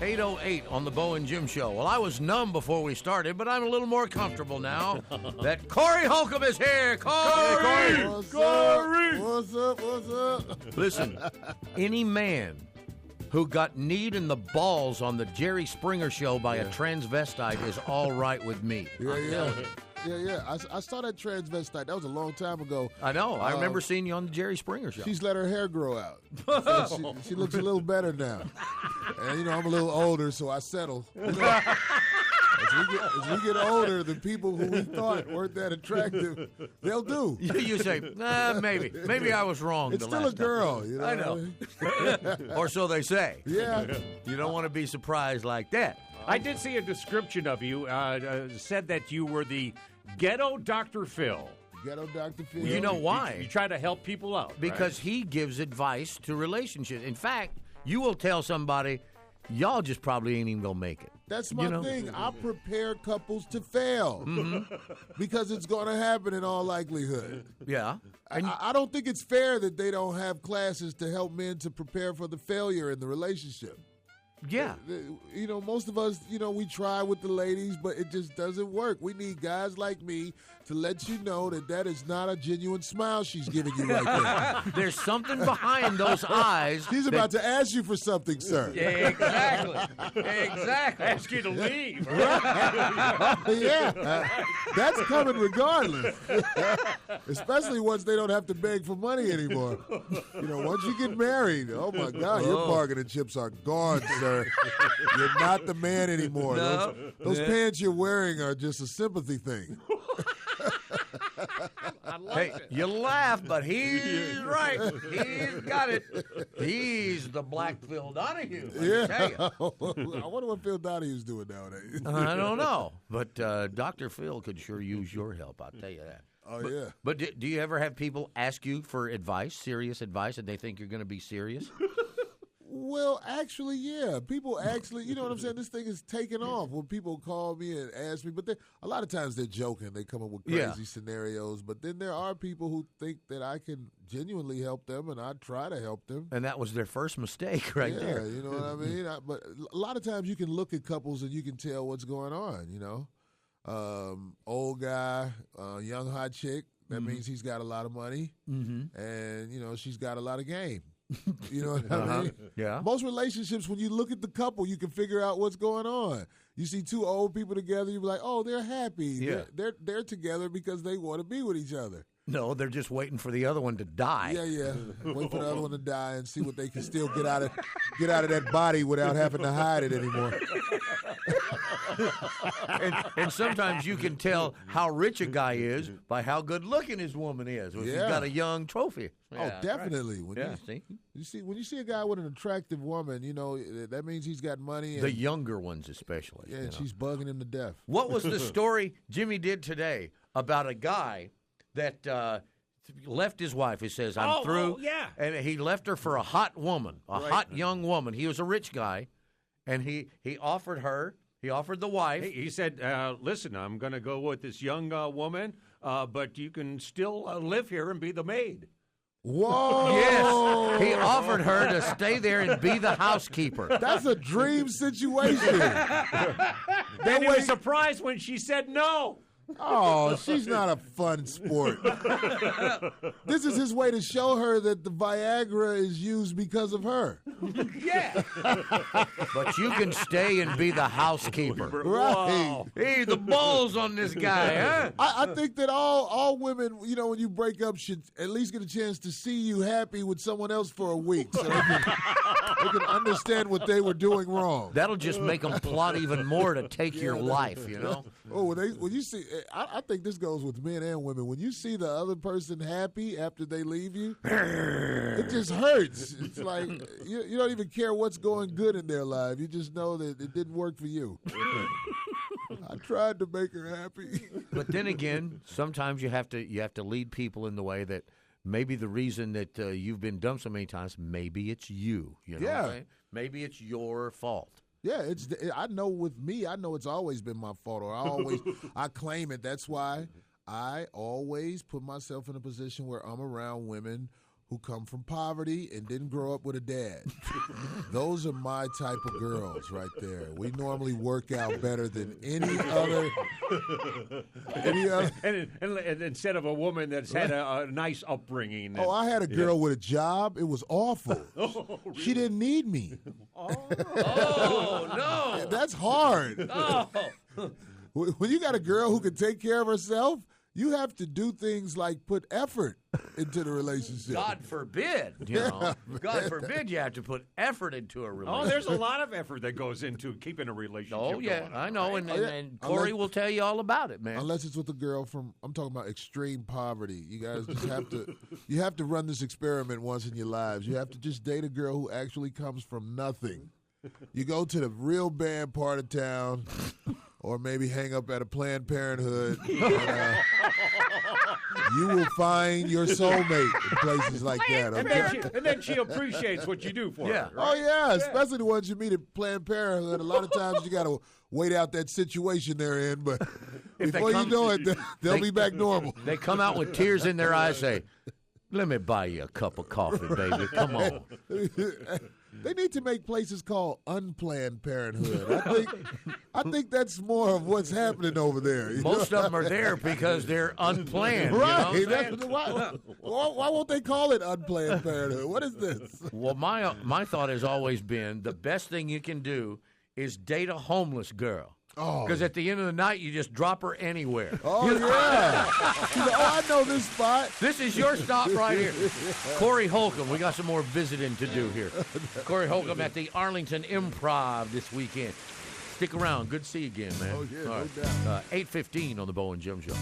8:08 on the Bo and Jim Show. Well, I was numb before we started, but I'm a little more comfortable now that Corey Holcomb is here. Corey! What's up? Listen, any man who got kneed in the balls on the Jerry Springer Show by a transvestite is all right with me. Yeah. I saw that transvestite. That was a long time ago. I know. I remember seeing you on the Jerry Springer Show. She's let her hair grow out. So she looks a little better now. And, I'm a little older, so I settle. As we get older, the people who we thought weren't that attractive, they'll do. You say, maybe. Maybe I was wrong. It's still a girl. I know. Or so they say. Yeah. You don't want to be surprised like that. I did see a description of you. Said that you were the ghetto Dr. Phil. Ghetto Dr. Phil. You know why? You try to help people out. Because he gives advice to relationships. In fact, you will tell somebody, y'all just probably ain't even going to make it. That's my thing. I prepare couples to fail because it's going to happen in all likelihood. Yeah. I don't think it's fair that they don't have classes to help men to prepare for the failure in the relationship. Yeah. Most of us, we try with the ladies, but it just doesn't work. We need guys like me to let you know that is not a genuine smile she's giving you right there. There's something behind those eyes. She's about to ask you for something, sir. Yeah, exactly. Ask you to leave. Yeah. That's coming regardless. Especially once they don't have to beg for money anymore. Once you get married, oh my God, your bargaining chips are gone, sir. You're not the man anymore. No. Those pants you're wearing are just a sympathy thing. Hey, you laugh, but he's right. He's got it. He's the black Phil Donahue. Yeah. I wonder what Phil Donahue's doing nowadays. I don't know. But Dr. Phil could sure use your help, I'll tell you that. Yeah. But do you ever have people ask you for advice, serious advice, and they think you're going to be serious? Well, actually, yeah. People actually, you know what I'm saying? This thing is taking off when people call me and ask me. But a lot of times they're joking. They come up with crazy scenarios. But then there are people who think that I can genuinely help them, and I try to help them. And that was their first mistake there. Yeah, you know what I mean? But a lot of times you can look at couples and you can tell what's going on, Old guy, young hot chick. That means he's got a lot of money. Mm-hmm. And, she's got a lot of game. You know what I mean? Yeah. Most relationships, when you look at the couple, you can figure out what's going on. You see two old people together, you be like, oh, they're happy. Yeah. They're together because they want to be with each other. No, they're just waiting for the other one to die. Yeah. Wait for the other one to die and see what they can still get out of that body without having to hide it anymore. and sometimes you can tell how rich a guy is by how good looking his woman is. If he's got a young trophy. Yeah, definitely. Right. When you see a guy with an attractive woman, that means he's got money. And, the younger ones especially. Yeah, and she's bugging him to death. What was the story Jimmy did today about a guy that left his wife? He says, I'm through. Yeah. And he left her for a hot woman, hot young woman. He was a rich guy, and he offered her. He offered the wife. He said, listen, I'm going to go with this young woman, but you can still live here and be the maid. Whoa! Yes, he offered her to stay there and be the housekeeper. That's a dream situation. Then he was surprised when she said no. Oh, she's not a fun sport. This is his way to show her that the Viagra is used because of her. Yeah. But you can stay and be the housekeeper. Right. Wow. Hey, the balls on this guy, huh? I think that all women, when you break up, should at least get a chance to see you happy with someone else for a week so they can understand what they were doing wrong. That'll just make them plot even more to take your life, Oh, when you see, I think this goes with men and women. When you see the other person happy after they leave you, it just hurts. It's like you don't even care what's going good in their life. You just know that it didn't work for you. I tried to make her happy. But then again, sometimes you have to lead people in the way that maybe the reason that you've been dumped so many times, maybe it's you. Maybe it's your fault. Yeah, I know with me, I know it's always been my fault, or I claim it. That's why I always put myself in a position where I'm around women who come from poverty and didn't grow up with a dad. Those are my type of girls right there. We normally work out better than any other. And instead of a woman that's had a nice upbringing. Oh, I had a girl with a job. It was awful. Oh, really? She didn't need me. Oh, no. That's hard. Oh. When you got a girl who can take care of herself, you have to do things like put effort into the relationship. God forbid, God forbid you have to put effort into a relationship. Oh, there's a lot of effort that goes into keeping a relationship Oh, yeah, going on, I know, right? and Corey will tell you all about it, man. Unless it's with a girl from, I'm talking about extreme poverty. You guys just have to run this experiment once in your lives. You have to just date a girl who actually comes from nothing. You go to the real bad part of town, or maybe hang up at a Planned Parenthood. And, you will find your soulmate in places like that. Okay? And then she appreciates what you do for her. Right? Oh, yeah, especially the ones you meet at Planned Parenthood. A lot of times you got to wait out that situation they're in, but before you know it, they'll be back normal. They come out with tears in their eyes, say, "Let me buy you a cup of coffee, baby. Come on." They need to make places called Unplanned Parenthood. I think that's more of what's happening over there. Most of them are there because they're unplanned. Right. You know why won't they call it Unplanned Parenthood? What is this? Well, my thought has always been the best thing you can do is date a homeless girl. Because at the end of the night, you just drop her anywhere. Oh, yeah. I know this spot. This is your stop right here. Corey Holcomb, we got some more visiting to do here. Corey Holcomb at the Arlington Improv this weekend. Stick around. Good to see you again, man. Oh, yeah, All no right. doubt. 8:15 on the Bo and Jim Show.